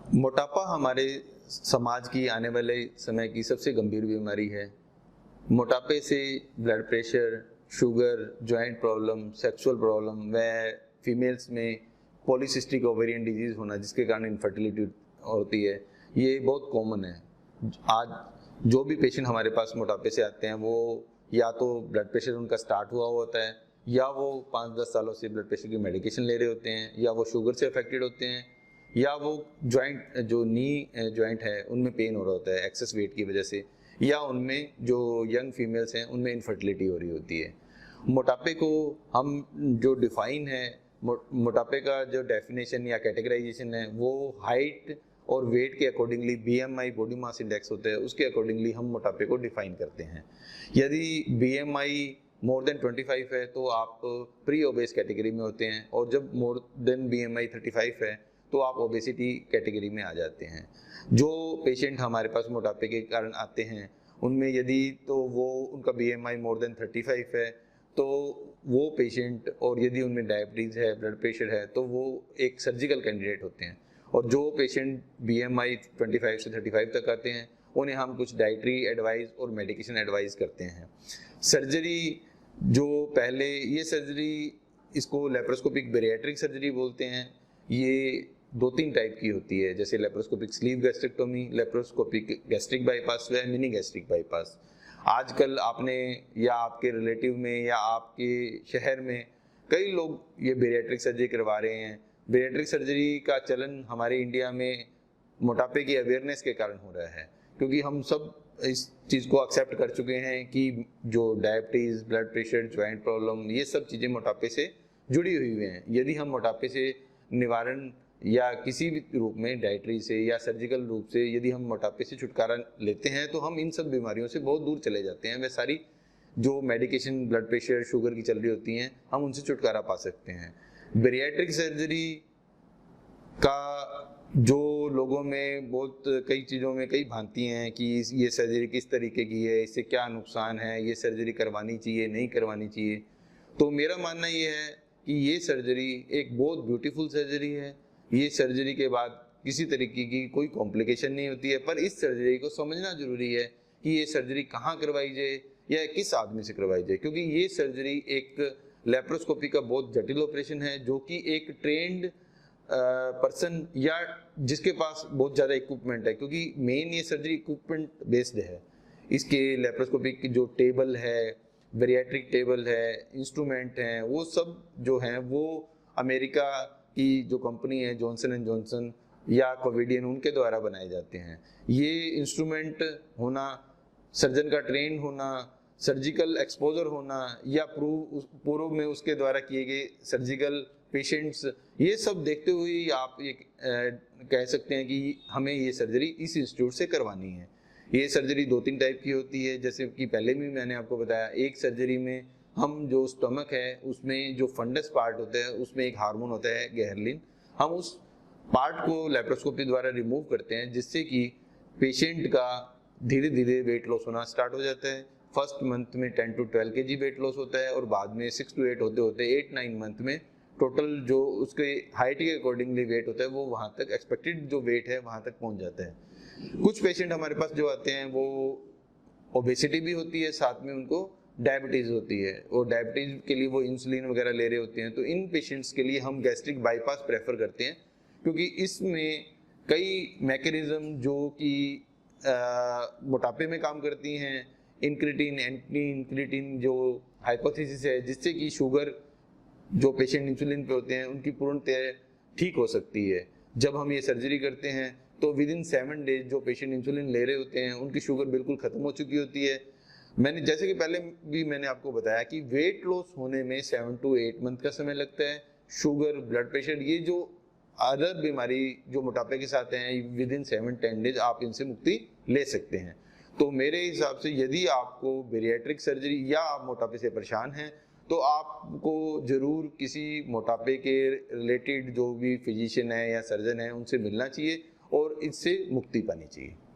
मोटापा हमारे समाज की आने वाले समय की सबसे गंभीर बीमारी है। मोटापे से blood pressure, sugar, joint problem, sexual problem व फीमेल्स में पॉलीसिस्टिक ओवेरियन डिजीज होना जिसके कारण इनफर्टिलिटी होती है, ये बहुत कॉमन है। आज जो भी पेशेंट हमारे पास मोटापे से आते हैं वो या तो ब्लड प्रेशर उनका स्टार्ट हुआ होता है, या वो 5-10 सालों से ब्लड प्रेशर की मेडिकेशन ले रहे होते हैं, या वो शुगर से अफेक्टेड होते हैं, या वो जॉइंट जो नी जॉइंट है उनमें पेन हो रहा होता है एक्सेस वेट की वजह से, या उनमें जो यंग फीमेल्स हैं उनमें इनफर्टिलिटी हो रही होती है। मोटापे को हम जो डिफाइन है, मोटापे का जो डेफिनेशन या कैटेगराइजेशन है वो हाइट और वेट के accordingly BMI body mass index होता है, उसके अकॉर्डिंगली हम मोटापे को डिफाइन करते हैं। यदि बीएमआई मोर देन 25 है तो आप प्री ओबेस कैटेगरी में होते हैं, और जब मोर देन बीएमआई 35 है तो आप ओबेसिटी कैटेगरी में आ जाते हैं। जो पेशेंट हमारे पास मोटापे के कारण आते हैं उनमें यदि तो वो उनका बीएमआई मोर देन 35 है तो वो पेशेंट, और यदि उनमें डायबिटीज़ है, ब्लड प्रेशर है, तो वो एक सर्जिकल कैंडिडेट होते हैं। और जो पेशेंट बीएमआई 25 से 35 तक आते हैं उन्हें हम कुछ डाइटरी एडवाइस और मेडिकेशन एडवाइस करते हैं। सर्जरी जो पहले ये सर्जरी, इसको लेप्रोस्कोपिक बेरियाट्रिक सर्जरी बोलते हैं। ये 2-3 टाइप की होती है, जैसे laparoscopic sleeve gastrectomy, laparoscopic gastric bypass व मिनी गैस्ट्रिक बाईपास। आजकल आपने या आपके रिलेटिव में या आपके शहर में कई लोग ये बेरियाट्रिक सर्जरी करवा रहे हैं। बेरियाट्रिक सर्जरी का चलन हमारे इंडिया में मोटापे की अवेयरनेस के कारण हो रहा है, क्योंकि हम सब इस चीज़ को एक्सेप्ट कर चुके हैं कि जो diabetes, blood pressure, joint problem, ये सब चीज़ें मोटापे से जुड़ी हुई हैं। यदि हम मोटापे से निवारण या किसी भी रूप में डाइटरी से या सर्जिकल रूप से यदि हम मोटापे से छुटकारा लेते हैं तो हम इन सब बीमारियों से बहुत दूर चले जाते हैं। वह सारी जो मेडिकेशन ब्लड प्रेशर, शुगर की चल रही होती हैं, हम उनसे छुटकारा पा सकते हैं। बेरियाट्रिक सर्जरी का जो लोगों में बहुत कई चीज़ों में कई भ्रांति हैं कि ये सर्जरी किस तरीके की है, इससे क्या नुकसान है, ये सर्जरी करवानी चाहिए, नहीं करवानी चाहिए। तो मेरा मानना ये है कि ये सर्जरी एक बहुत ब्यूटीफुल सर्जरी है। ये सर्जरी के बाद किसी तरीके की कोई कॉम्प्लिकेशन नहीं होती है, पर इस सर्जरी को समझना जरूरी है कि ये सर्जरी कहाँ करवाई जाए या किस आदमी से करवाई जाए, क्योंकि ये सर्जरी एक लेप्रोस्कोपी का बहुत जटिल ऑपरेशन है, जो कि एक ट्रेंड पर्सन या जिसके पास बहुत ज़्यादा इक्विपमेंट है, क्योंकि मेन ये सर्जरी इक्विपमेंट बेस्ड है। इसके लेप्रोस्कोपिक जो टेबल है, बेरियाट्रिक टेबल है, इंस्ट्रूमेंट हैं, वो सब जो हैं वो अमेरिका की जो कंपनी है जॉनसन एंड जॉनसन या कोविडियन, उनके द्वारा बनाए जाते हैं। ये इंस्ट्रूमेंट होना, सर्जन का ट्रेन होना, सर्जिकल एक्सपोजर होना, या पूर्व में उसके द्वारा किए गए सर्जिकल पेशेंट्स, ये सब देखते हुए आप ये कह सकते हैं कि हमें ये सर्जरी इस इंस्टीट्यूट से करवानी है। ये सर्जरी 2-3 टाइप की होती है, जैसे कि पहले भी मैंने आपको बताया। एक सर्जरी में हम जो स्टमक है उसमें जो फंडस पार्ट होता है उसमें एक हार्मोन होता है गेहरलिन, हम उस पार्ट को लेप्रोस्कोपी द्वारा रिमूव करते हैं, जिससे कि पेशेंट का धीरे धीरे वेट लॉस होना स्टार्ट हो जाता है। फर्स्ट मंथ में 10 to 12 kg वेट लॉस होता है, और बाद में 6 to 8 होते होते 8-9 मंथ में टोटल जो उसके हाइट के अकॉर्डिंगली वेट होता है वो वहाँ तक एक्सपेक्टेड जो वेट है वहाँ तक पहुँच जाता है। कुछ पेशेंट हमारे पास जो आते हैं वो ओबेसिटी भी होती है, साथ में उनको डायबिटीज़ होती है, और डायबिटीज़ के लिए वो इंसुलिन वगैरह ले रहे होते हैं। तो इन पेशेंट्स के लिए हम गैस्ट्रिक बाईपास प्रेफर करते हैं, क्योंकि इसमें कई मैकेनिज्म जो कि मोटापे में काम करती हैं, इंक्रेटिन, एंटी इंक्रेटिन जो हाइपोथेसिस है, जिससे कि शुगर जो पेशेंट इंसुलिन पे होते हैं उनकी पूर्णतः ठीक हो सकती है। जब हम ये सर्जरी करते हैं तो विद इन 7 डेज जो पेशेंट इंसुलिन ले रहे होते हैं उनकी शुगर बिल्कुल खत्म हो चुकी होती है। मैंने जैसे कि पहले भी मैंने आपको बताया कि वेट लॉस होने में 7 to 8 मंथ का समय लगता है। शुगर, ब्लड प्रेशर, ये जो अदर बीमारी जो मोटापे के साथ हैं, विद इन 7-10 डेज आप इनसे मुक्ति ले सकते हैं। तो मेरे हिसाब से यदि आपको बेरियाट्रिक सर्जरी या आप मोटापे से परेशान हैं तो आपको जरूर किसी मोटापे के रिलेटेड जो भी फिजिशियन है या सर्जन है उनसे मिलना चाहिए और इससे मुक्ति पानी चाहिए।